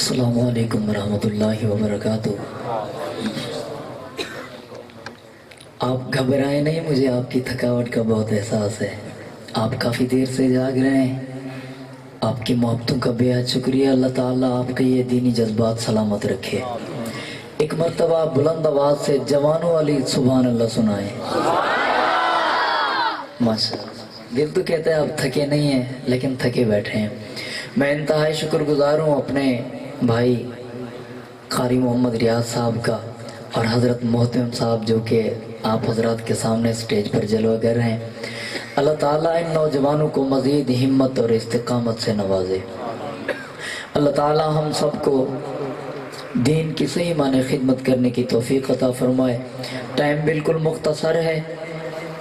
السلام علیکم ورحمۃ اللہ وبرکاتہ۔ آپ گھبرائیں نہیں، مجھے آپ کی تھکاوٹ کا بہت احساس ہے۔ آپ کافی دیر سے جاگ رہے ہیں، آپ کی محبتوں کا بے حد شکریہ۔ اللہ تعالیٰ آپ کے یہ دینی جذبات سلامت رکھے۔ ایک مرتبہ آپ بلند آواز سے جوانوں والی سبحان اللہ سنائیں۔ ماشاء اللہ، دل تو کہتا ہے آپ تھکے نہیں ہیں لیکن تھکے بیٹھے ہیں۔ میں انتہائی شکر گزار ہوں اپنے بھائی قاری محمد ریاض صاحب کا اور حضرت محترم صاحب جو کہ آپ حضرات کے سامنے سٹیج پر جلوہ گر رہے ہیں۔ اللہ تعالیٰ ان نوجوانوں کو مزید ہمت اور استقامت سے نوازے۔ اللہ تعالیٰ ہم سب کو دین کی صحیح معنی خدمت کرنے کی توفیق عطا فرمائے۔ ٹائم بالکل مختصر ہے،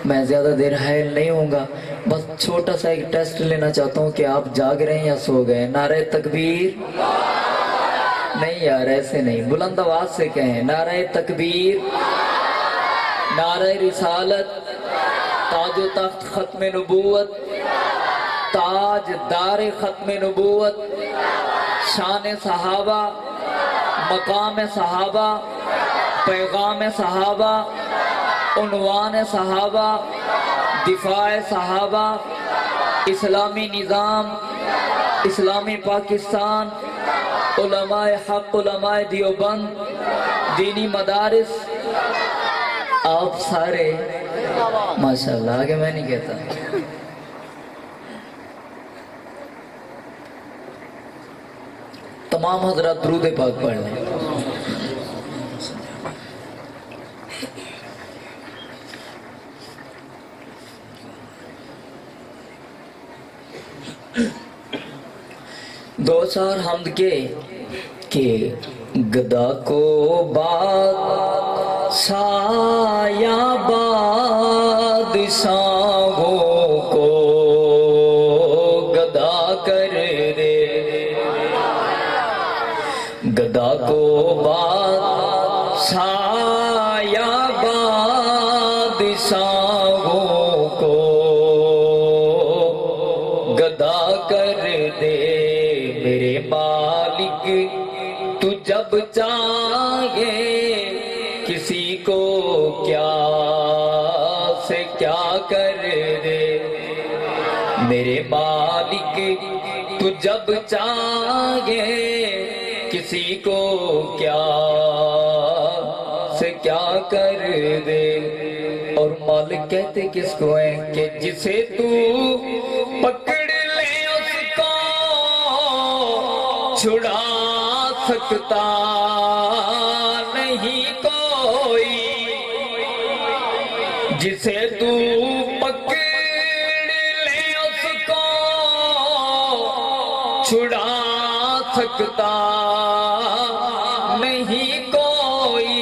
میں زیادہ دیر حائل نہیں ہوں گا، بس چھوٹا سا ایک ٹیسٹ لینا چاہتا ہوں کہ آپ جاگ رہے ہیں یا سو گئے۔ نعرہ تکبیر! نہیں یار ایسے نہیں، بلند آواز سے کہیں نعرہ تکبیر، نعرہ رسالت، تاج و تخت ختم نبوت، تاج دار ختم نبوت، شان صحابہ، مقام صحابہ، پیغام صحابہ، عنوان صحابہ، دفاع صحابہ، اسلامی نظام، اسلامی پاکستان، علماء حق، علماء دیوبند، دینی مدارس، آپ سارے ماشاءاللہ، آگے میں نہیں کہتا۔ تمام حضرات درود پاک پڑھ لیں۔ دو چار حمد کے کہ گدا کو بادشاہ بادشاہوں کو گدا کر دے، گدا کو بادشاہ بادشاہوں کو گدا کر دے۔ میرے مالک تو جب چاہے کسی کو کیا سے کیا کر دے، میرے مالک تو جب چاہے کسی کو کیا سے کیا کر دے۔ اور مالک کہتے کس کو ہیں کہ جسے تو پکڑ چھڑا سکتا نہیں کوئی، جسے تو پکڑ لے اس کو چھڑا سکتا نہیں کوئی،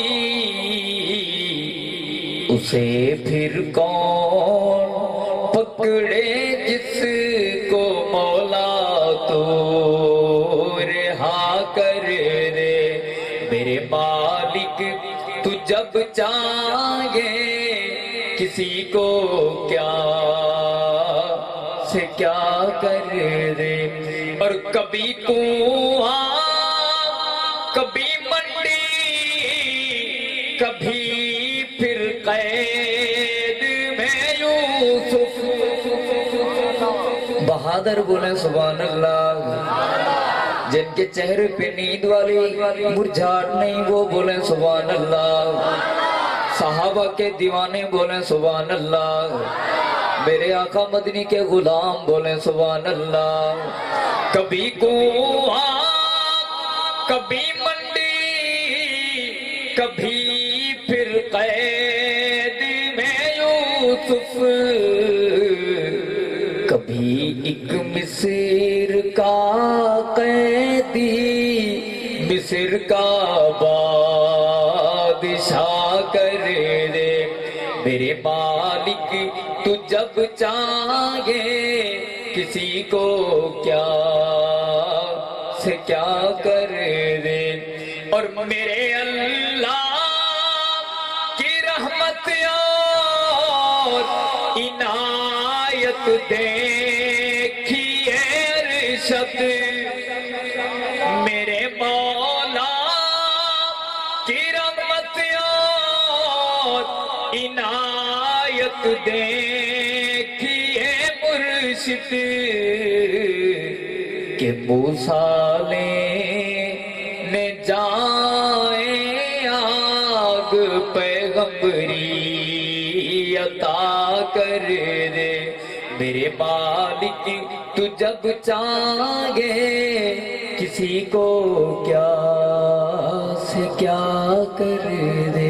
اسے پھر کون پکڑے جس کو مولا تو کر دے۔ میرے مالک تو جب چاہے کسی کو کیا سے کیا کر دے۔ اور کبھی کنواں کبھی منڈی کبھی پھر قید میں یوسف۔ بہادر بولیں سبحان اللہ، جن کے چہرے پہ نیند والی مرجھاٹ نہیں وہ بولیں سبحان اللہ، صحابہ کے دیوانے بولیں سبحان اللہ، میرے آقا مدنی کے غلام بولیں سبحان اللہ۔ کبھی کنواں کبھی منڈی کبھی پھر قید میں یوسف، کبھی ایک مصر کا قیدی مصر کا بادشاہ کر دے۔ میرے مالک تو جب چاہے کسی کو کیا سے کیا کر دے۔ اور میرے اللہ کی رحمت اور عنایت دیکھیے ارشد، میرے عنایت دیکھیے مرشد کہ موسیٰ نے جائیں آگ پیغمبری عطا کر دے میرے مالک تو جب چاہے کسی کو کیا سے کیا کر دے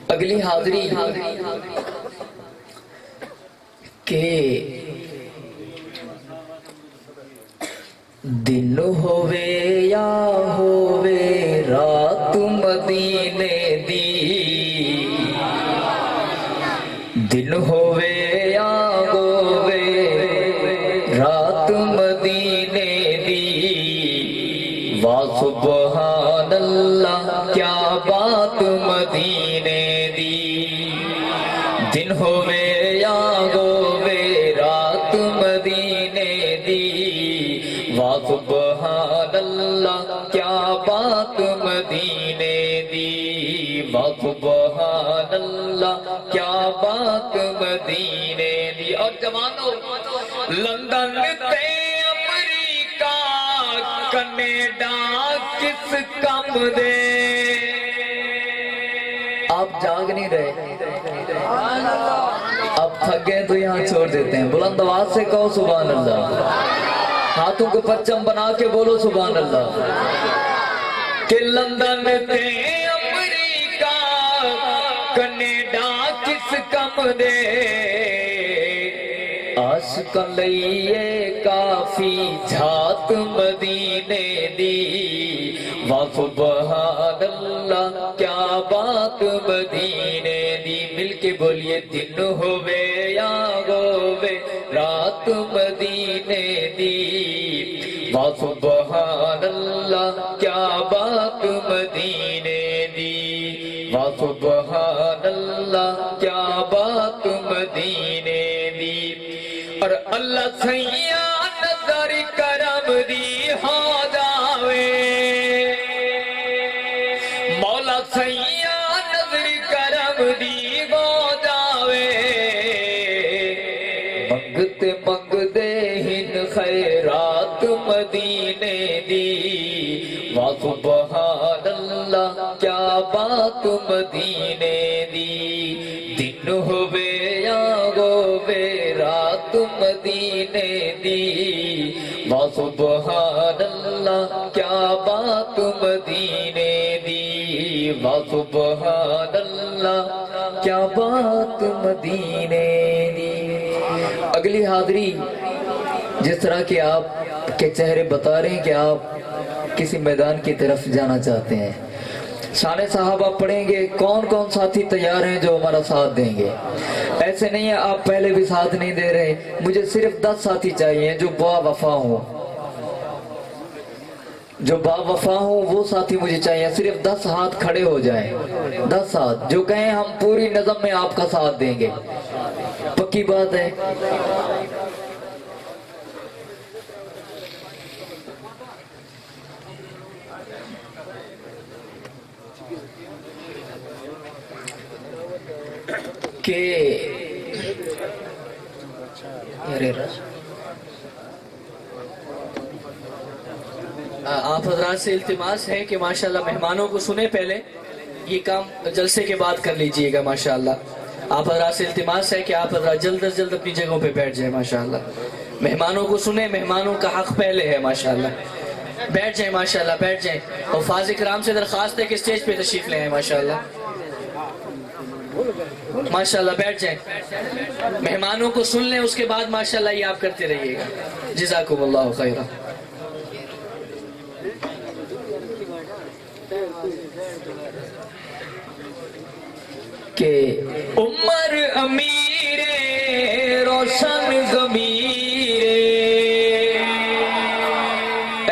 اگلی حاضری کہ دن ہووے یا ہووے رات مدینے دی دن ہووے یا ہووے رات مدینے دی واہ سبحان اللہ کیا بات مدینے دی دن ہووے یا ہووے رات مدینے دی واہ سبحان اللہ کیا بات مدینے دی واہ سبحان اللہ کیا بات مدینے دی اور جوانوں لندن تے امریکہ کینیڈا کس کم دے آپ جاگ نہیں رہے اب تھک گئے تو یہاں چھوڑ دیتے ہیں بلند آواز سے کہو سبحان اللہ ہاتھوں کو پرچم بنا کے بولو سبحان اللہ کہ لندن تے امریکہ کینیڈا کس کم دے عاشقاں لئیے کافی جھات مدینے دی واہ سبحان اللہ کیا بات مدینے دی مل کے بولیے دن ہووے یا ہووے رات مدینے دی واہ سبحان اللہ کیا بات مدینے دی واہ سبحان اللہ کیا بات مدینے دی اور اللہ سیاں نظر کرم دی ہو جاوے مولا سیاں نظر کرم دی ہو جاوے منگتے منگتے ہن خیرات مدینے دی واہ سبحان اللہ کیا بات مدینے دی دن ہووے یا ہووے رات مدینے دی واہ سبحان اللہ کیا بات مدینے دی واہ سبحان اللہ کیا بات مدینے دی اگلی حاضری جس طرح کہ آپ کے چہرے بتا رہے ہیں کہ آپ کسی میدان کی طرف جانا چاہتے ہیں شان صحابہ پڑھیں گے کون کون ساتھی تیار ہیں جو ہمارا ساتھ دیں گے ایسے نہیں ہے آپ پہلے بھی ساتھ نہیں دے رہے مجھے صرف 10 ساتھی چاہیے جو با وفا ہوں جو با وفا ہوں وہ ساتھی مجھے چاہیے صرف 10 ہاتھ کھڑے ہو جائیں 10 ہاتھ جو کہیں ہم پوری نظم میں آپ کا ساتھ دیں گے پکی بات ہے کہ آپ حضرات سے التماس ہے کہ ماشاءاللہ مہمانوں کو سنیں پہلے یہ کام جلسے کے بعد کر لیجئے گا ماشاءاللہ آپ حضرات سے التماس ہے کہ آپ حضرات جلد از جلد اپنی جگہوں پہ بیٹھ جائیں ماشاءاللہ مہمانوں کو سنیں مہمانوں کا حق پہلے ہے ماشاءاللہ بیٹھ جائیں ماشاءاللہ بیٹھ جائیں اور فاضل کرام سے درخواست ہے کہ اسٹیج پہ تشریف لے آئیں ماشاءاللہ ماشاءاللہ بیٹھ جائیں مہمانوں کو سن لیں اس کے بعد ماشاءاللہ یہ آپ کرتے رہیے گا جزاکم اللہ خیرہ کہ عمر امیر روشن ضمیر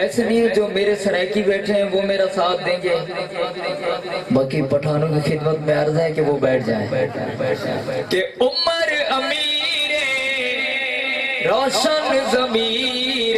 ایسے نہیں ہے جو میرے سرائکی بیٹھے ہیں وہ میرا ساتھ دیں گے باقی پٹھانوں کی خدمت میں عرض ہے کہ وہ بیٹھ جائیں کہ عمر امیر روشن ضمیر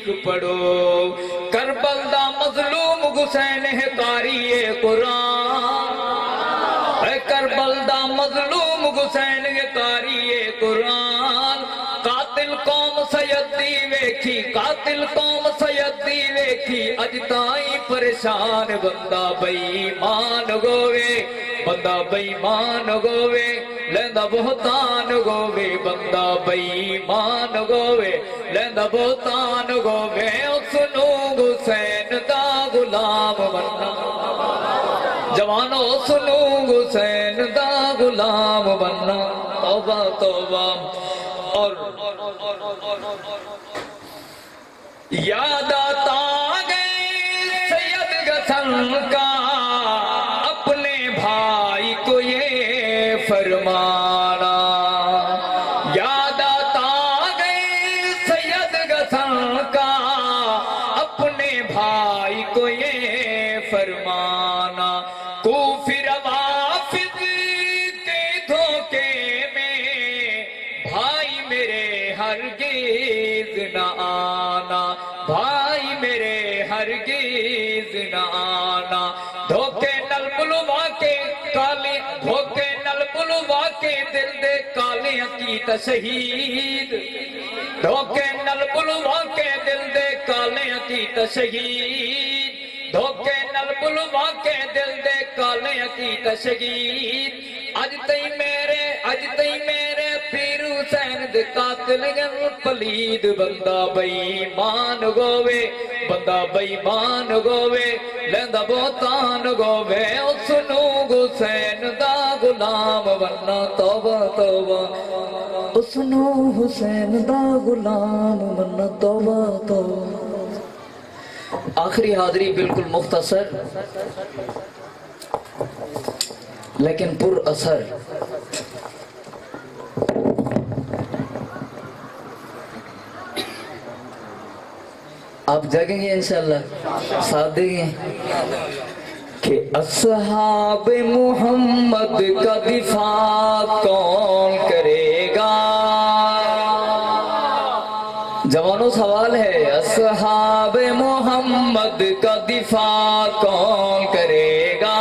لکھ پڑھو کربل دا مظلوم حسین ہے قاری قرآن اے کربل دا مظلوم حسین ہے قاری قرآن قاتل قوم سیدی ویکھی قاتل قوم سیدی ویکھی اج تائیں پریشان بندہ بے ایمان گوے بندہ بے ایمان گوے لیندا بہتان گوے بندہ بے ایمان گوے لیندا بہتان گوے سنو حسین دا غلام بننا جوانو سنو حسین دا غلام بننا توبہ توبہ اور یاد آتا گئی سید حسن کا اپنے بھائی کو یہ فرمانا یاد آتا گئی سید حسن کا اپنے بھائی کو یہ فرمانا کوفی روافض کے دھوکے میں بھائی میرے ہرگز نہ آنا بھائی میرے ہرگز نہ آنا دھوکے نل بلوا کے کالے دھوکے نل بلوا کے دل دے کالے عقیدہ شہید دھوکے نل بلوا کے دل دے کالے عقیدہ شہید دھوکے نل بلوا کے دل دے کالے عقیدہ شہید اج تئی میرے پیر حسین دے قاتل گن پلید بندہ بے ایمان گوے بندہ بے ایمان گوے لیندا بہتان گوے او سنو حسین دا غلام بننا توبہ توبہ او سنو حسین دا غلام بننا توبہ توبہ آخری حاضری بالکل مختصر لیکن پر اثر آپ جاگیں گے انشاءاللہ ساتھ دیں گے کہ اصحاب محمد کا دفاع کون کرے گا جوانوں سوال ہے اصحاب محمد کا دفاع کون کرے گا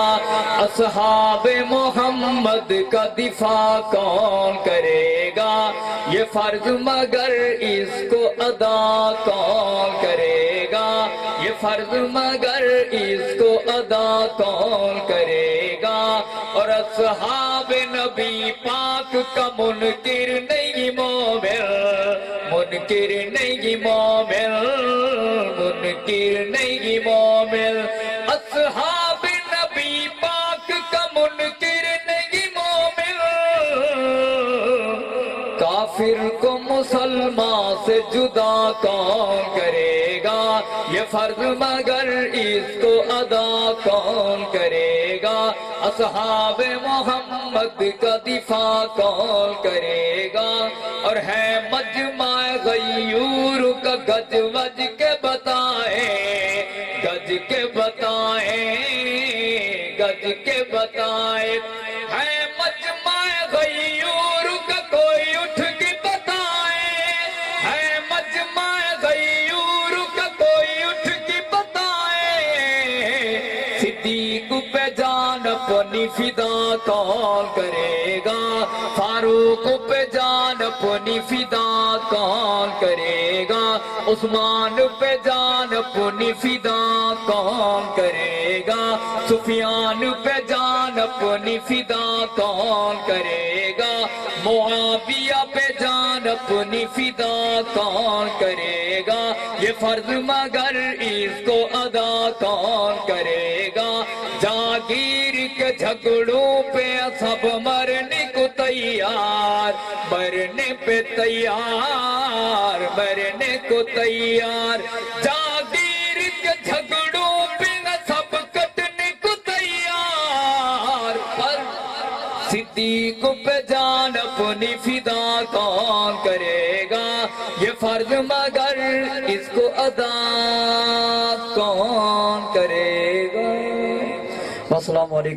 اصحاب محمد کا دفاع کون کرے گا یہ فرض مگر اس کو ادا کون کرے گا یہ فرض مگر اس کو ادا کون کرے گا اور اصحاب نبی پاک کا منکر نہیں مومن منکر نہیں مومن منکر نہیں مومن اصحاب نبی پاک کا منکر نہیں مومن کافر کو مسلمان سے جدا کون کرے گا یہ فرض مگر اس کو ادا کون کرے گا اصحاب محمد کا دفاع کون کرے گا اور ہے مجمع غیور کا گج وج کے بتائیں گج کے بتائیں گج کے بتائیں ہے مجمع غیور کا کوئی اٹھ کے بتائیں ہے مجمع غیور کا کوئی اٹھ کے بتائیں صدیق پہ جان اپنی فدا کون کرے گا فاروق پہ جان اپنی فدا کون کرے گا عثمان پہ جان اپنی فدا کون کرے گا سفیان پہ جان اپنی فدا کون کرے گا معاویہ پہ جان اپنی فدا کون کرے گا یہ فرض مگر اس کو ادا کون کرے گا جاگیر کے جھگڑوں پہ سب مرنے کو تیار مرنے پہ تیار مرنے کو تیار جاگیر کے جھگڑوں پہ سب کٹنے کو تیار پر صدیق پہ جان اپنی فدا کون کرے گا یہ فرض مگر اس کو ادا کون کرے گا السلام علیکم